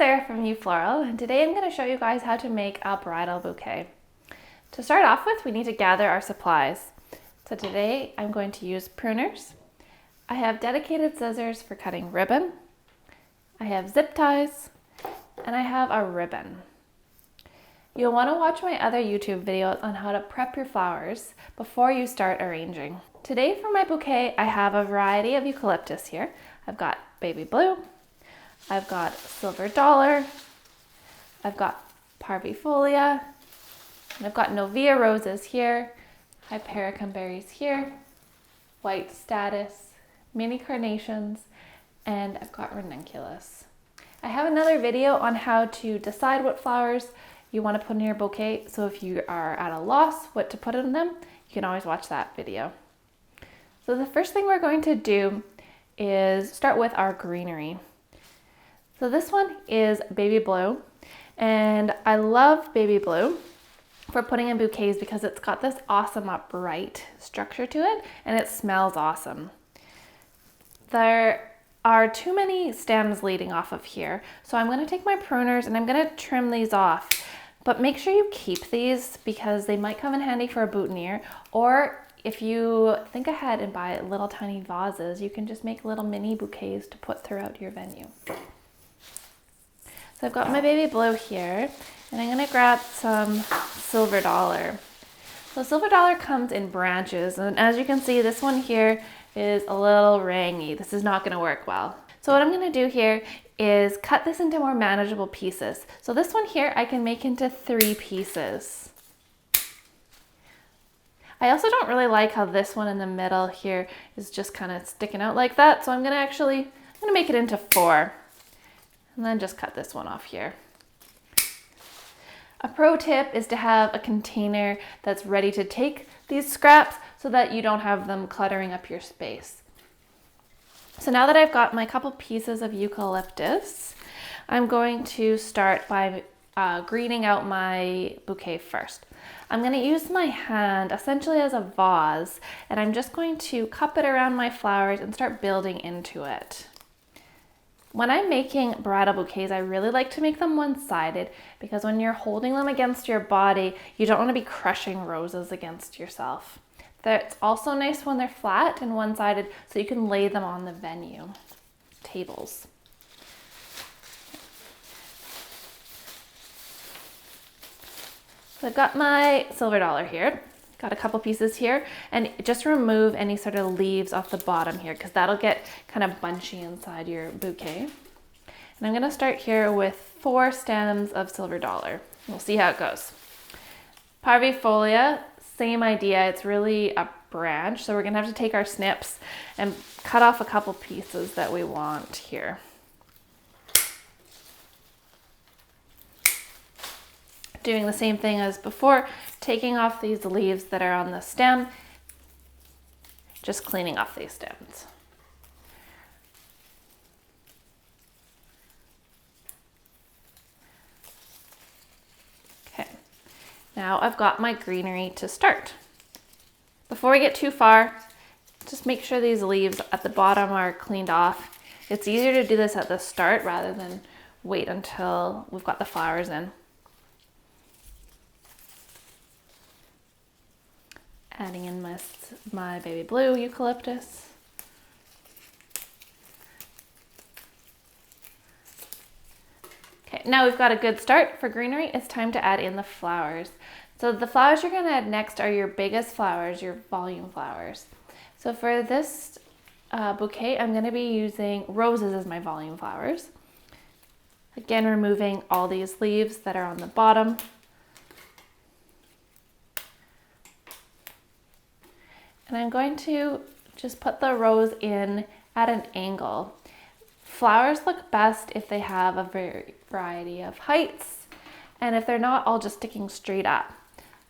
Claire from Floral, and today I'm going to show you guys how to make a bridal bouquet. To start off with, we need to gather our supplies. So today I'm going to use pruners. I have dedicated scissors for cutting ribbon. I have zip ties, and I have a ribbon. You'll want to watch my other YouTube videos on how to prep your flowers before you start arranging. Today for my bouquet, I have a variety of eucalyptus here. I've got baby blue, I've got silver dollar, I've got parvifolia, and I've got novia roses here, hypericum berries here, white statice, mini carnations, and I've got ranunculus. I have another video on how to decide what flowers you want to put in your bouquet, so if you are at a loss what to put in them, you can always watch that video. So the first thing we're going to do is start with our greenery. So this one is baby blue, and I love baby blue for putting in bouquets because it's got this awesome bright structure to it and it smells awesome. There are too many stems leading off of here, so I'm going to take my pruners and I'm going to trim these off. But make sure you keep these because they might come in handy for a boutonniere, or if you think ahead and buy little tiny vases, you can just make little mini bouquets to put throughout your venue. So I've got my baby blue here, and I'm going to grab some silver dollar. So silver dollar comes in branches, and as you can see, this one here is a little rangy. This is not going to work well. So what I'm going to do here is cut this into more manageable pieces. So this one here I can make into 3 pieces. I also don't really like how this one in the middle here is just kind of sticking out like that, so I'm going to make it into 4. And then just cut this one off here. A pro tip is to have a container that's ready to take these scraps so that you don't have them cluttering up your space. So now that I've got my couple pieces of eucalyptus, I'm going to start by greening out my bouquet first. I'm going to use my hand essentially as a vase, and I'm just going to cup it around my flowers and start building into it. When I'm making bridal bouquets, I really like to make them one-sided because when you're holding them against your body, you don't want to be crushing roses against yourself. It's also nice when they're flat and one-sided so you can lay them on the venue tables. So I've got my silver dollar here. Got a couple pieces here, and just remove any sort of leaves off the bottom here because that'll get kind of bunchy inside your bouquet. And I'm going to start here with 4 stems of silver dollar. We'll see how it goes. Parvifolia, same idea. It's really a branch, so we're going to have to take our snips and cut off a couple pieces that we want here. Doing the same thing as before, taking off these leaves that are on the stem, just cleaning off these stems. Okay, now I've got my greenery to start. Before we get too far, just make sure these leaves at the bottom are cleaned off. It's easier to do this at the start rather than wait until we've got the flowers in. Adding in my baby blue eucalyptus. Okay, now we've got a good start for greenery. It's time to add in the flowers. So the flowers you're going to add next are your biggest flowers, your volume flowers. So for this bouquet, I'm going to be using roses as my volume flowers. Again, removing all these leaves that are on the bottom. And I'm going to just put the rose in at an angle. Flowers look best if they have a variety of heights, and if they're not, all just sticking straight up.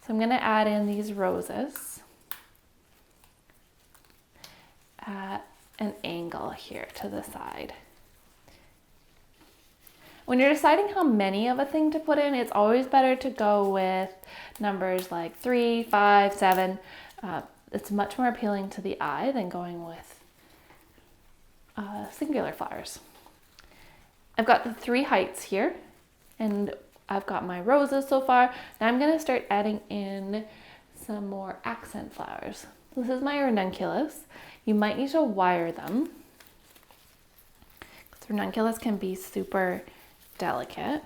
So I'm going to add in these roses at an angle here to the side. When you're deciding how many of a thing to put in, it's always better to go with numbers like 3, 5, 7. It's much more appealing to the eye than going with singular flowers. I've got the 3 heights here, and I've got my roses so far. Now I'm going to start adding in some more accent flowers. This is my ranunculus. You might need to wire them, because ranunculus can be super delicate.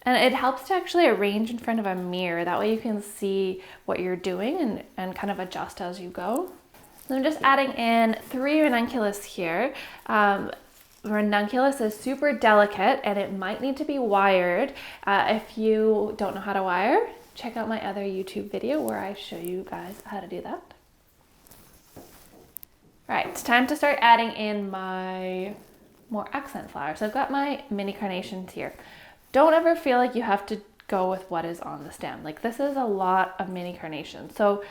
And it helps to actually arrange in front of a mirror. That way you can see what you're doing and kind of adjust as you go. So I'm just adding in 3 ranunculus here. Ranunculus is super delicate and it might need to be wired. If you don't know how to wire, check out my other YouTube video where I show you guys how to do that. All right, it's time to start adding in my more accent flowers. So I've got my mini carnations here. Don't ever feel like you have to go with what is on the stem. Like, this is a lot of mini carnations. So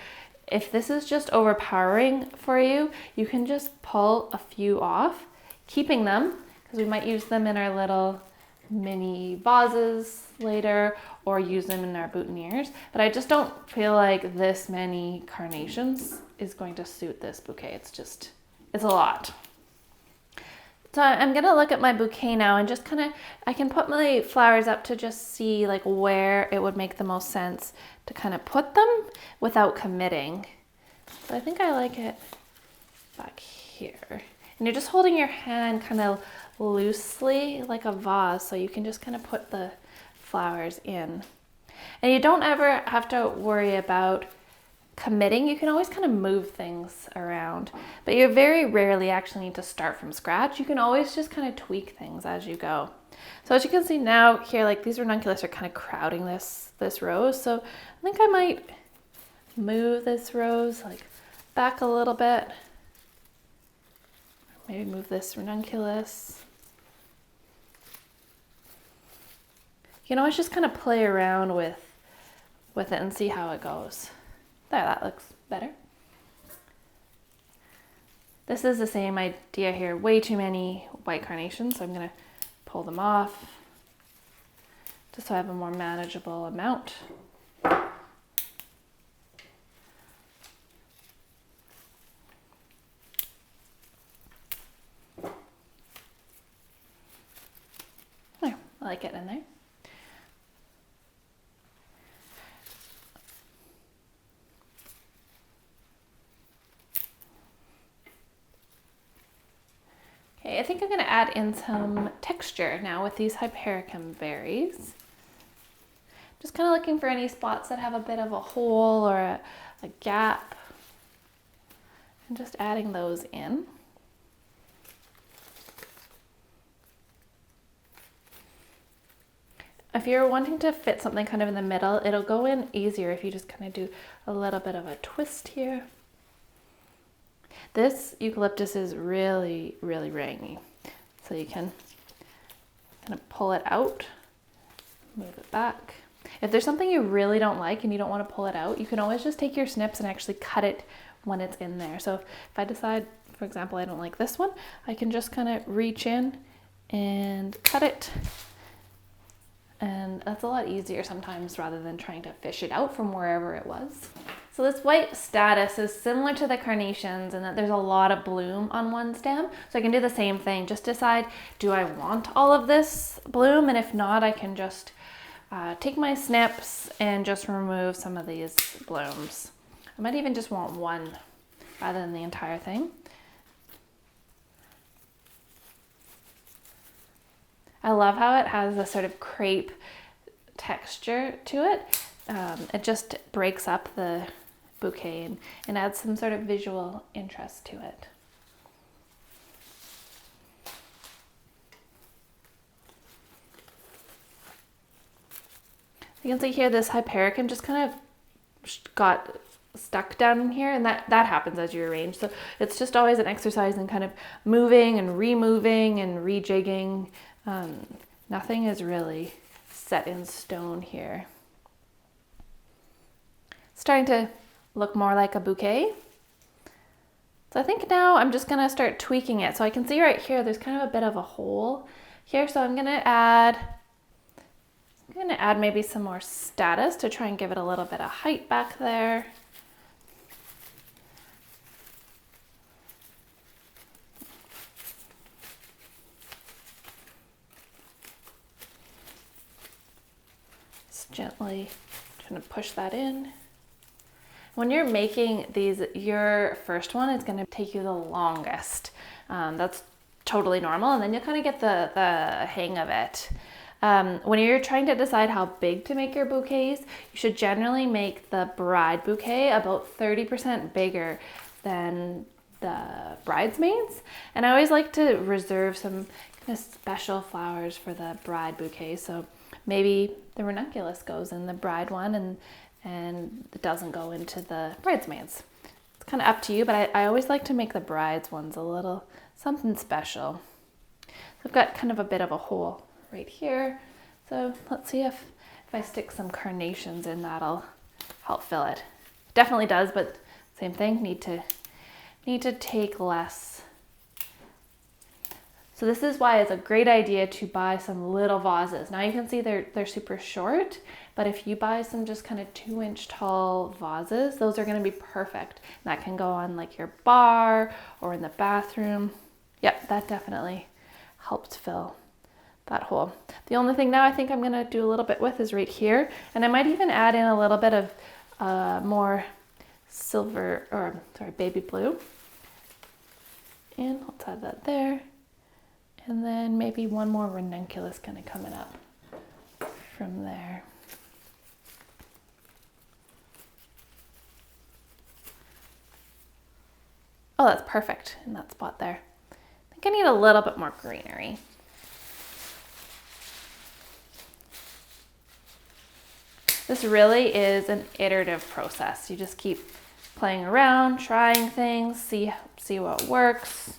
if this is just overpowering for you, you can just pull a few off, keeping them, because we might use them in our little mini vases later or use them in our boutonnieres. But I just don't feel like this many carnations is going to suit this bouquet. It's a lot. So I'm gonna look at my bouquet now and just I can put my flowers up to just see like where it would make the most sense to kind of put them without committing. So I think I like it back here. And you're just holding your hand kind of loosely like a vase, so you can just kind of put the flowers in. And you don't ever have to worry about committing. You can always kind of move things around, but you very rarely actually need to start from scratch. You can always just kind of tweak things as you go. So as you can see now here, like these ranunculus are kind of crowding this rose. So I think I might move this rose like back a little bit. Maybe move this ranunculus. You can always just kind of play around with it and see how it goes. There, that looks better. This is the same idea here. Way too many white carnations, so I'm going to pull them off just so I have a more manageable amount. There, I like it in there. Okay, I think I'm going to add in some texture now with these Hypericum berries. Just kind of looking for any spots that have a bit of a hole or a gap, and just adding those in. If you're wanting to fit something kind of in the middle, it'll go in easier if you just kind of do a little bit of a twist here. This eucalyptus is really, really rangy, so you can kind of pull it out, move it back. If there's something you really don't like and you don't want to pull it out, you can always just take your snips and actually cut it when it's in there. So if I decide, for example, I don't like this one, I can just kind of reach in and cut it. And that's a lot easier sometimes rather than trying to fish it out from wherever it was. So this white status is similar to the carnations in that there's a lot of bloom on one stem. So I can do the same thing, just decide, do I want all of this bloom? And if not, I can just take my snips and just remove some of these blooms. I might even just want one rather than the entire thing. I love how it has a sort of crepe texture to it. It just breaks up the bouquet and adds some sort of visual interest to it. You can see here this Hypericum just kind of got stuck down in here, and that happens as you arrange. So it's just always an exercise in kind of moving and removing and rejigging. Nothing is really set in stone here. It's starting to look more like a bouquet. So I think now I'm just gonna start tweaking it. So I can see right here, there's kind of a bit of a hole here. So I'm gonna add maybe some more status to try and give it a little bit of height back there. gently trying to push that in. When you're making these, your first one is going to take you the longest. That's totally normal, and then you'll kind of get the hang of it. When you're trying to decide how big to make your bouquets, you should generally make the bride bouquet about 30% bigger than the bridesmaids. And I always like to reserve some kind of special flowers for the bride bouquet. So maybe the ranunculus goes in the bride one and it doesn't go into the bridesmaids. It's kind of up to you, but I always like to make the brides ones a little something special. So I've got kind of a bit of a hole right here. So let's see if I stick some carnations in, that'll help fill it. Definitely does, but same thing, need to take less. So this is why it's a great idea to buy some little vases. Now you can see they're super short, but if you buy some just kind of 2-inch tall vases, those are going to be perfect. And that can go on like your bar or in the bathroom. Yep, that definitely helped fill that hole. The only thing now I think I'm going to do a little bit with is right here. And I might even add in a little bit of more silver, or sorry, baby blue. And let's add that there. And then maybe one more ranunculus kind of coming up from there. Oh, that's perfect in that spot there. I think I need a little bit more greenery. This really is an iterative process. You just keep playing around, trying things, see what works.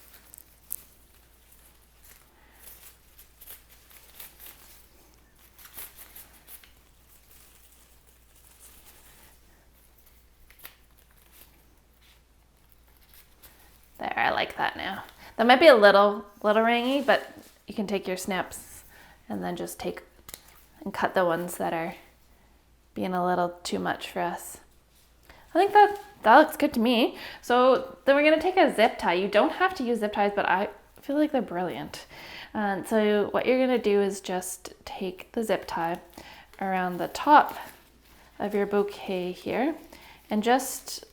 There, I like that now. That might be a little rangy, but you can take your snips and then just take and cut the ones that are being a little too much for us. I think that looks good to me. So then we're gonna take a zip tie. You don't have to use zip ties, but I feel like they're brilliant. So what you're gonna do is just take the zip tie around the top of your bouquet here and just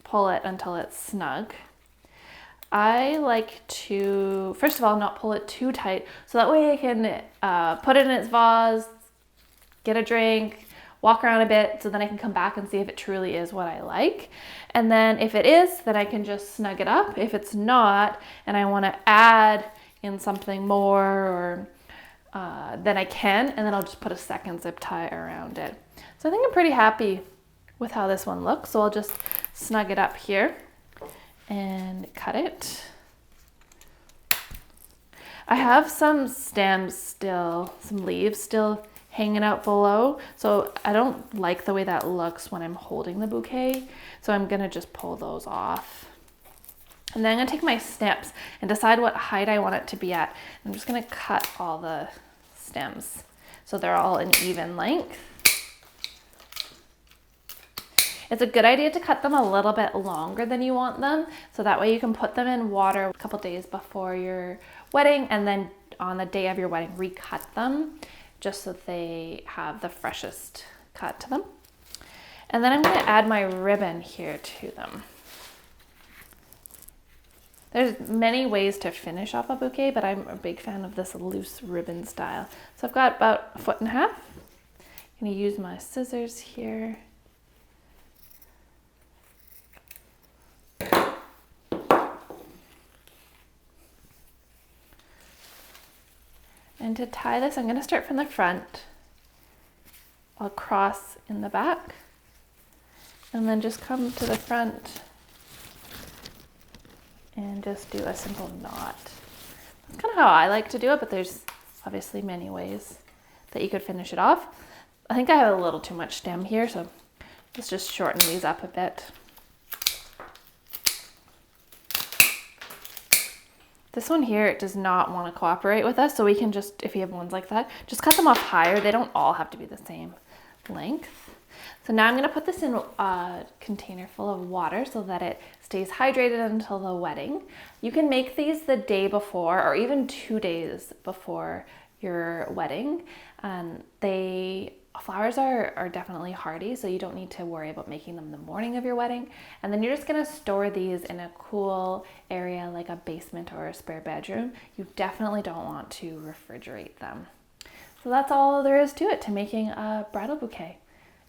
pull it until it's snug. I like to, first of all, not pull it too tight, so that way I can put it in its vase, get a drink, walk around a bit, so then I can come back and see if it truly is what I like. And then if it is, then I can just snug it up. If it's not, and I want to add in something more, or then I can, and then I'll just put a second zip tie around it. So I think I'm pretty happy with how this one looks. So I'll just snug it up here and cut it. I have some stems still, some leaves still hanging out below, so I don't like the way that looks when I'm holding the bouquet, so I'm gonna just pull those off. And then I'm gonna take my snips and decide what height I want it to be at. I'm just gonna cut all the stems so they're all an even length. It's a good idea to cut them a little bit longer than you want them, so that way you can put them in water a couple days before your wedding, and then on the day of your wedding recut them, just so they have the freshest cut to them. And then I'm going to add my ribbon here to them. There's many ways to finish off a bouquet, but I'm a big fan of this loose ribbon style. So I've got about 1.5 feet. I'm going to use my scissors here. And to tie this, I'm going to start from the front. I'll cross in the back and then just come to the front and just do a simple knot. That's kind of how I like to do it, but there's obviously many ways that you could finish it off. I think I have a little too much stem here, so let's just shorten these up a bit. This one here, it does not want to cooperate with us, so we can just, if you have ones like that, just cut them off higher. They don't all have to be the same length. So now I'm going to put this in a container full of water so that it stays hydrated until the wedding. You can make these the day before or even 2 days before your wedding. They Flowers are definitely hardy, so you don't need to worry about making them the morning of your wedding. And then you're just gonna store these in a cool area like a basement or a spare bedroom. You definitely don't want to refrigerate them. So that's all there is to it to making a bridal bouquet.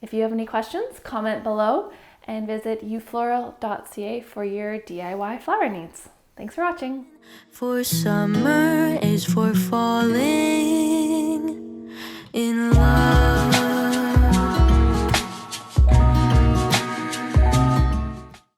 If you have any questions, comment below and visit ufloral.ca for your DIY flower needs. Thanks for watching. For summer is for falling in love.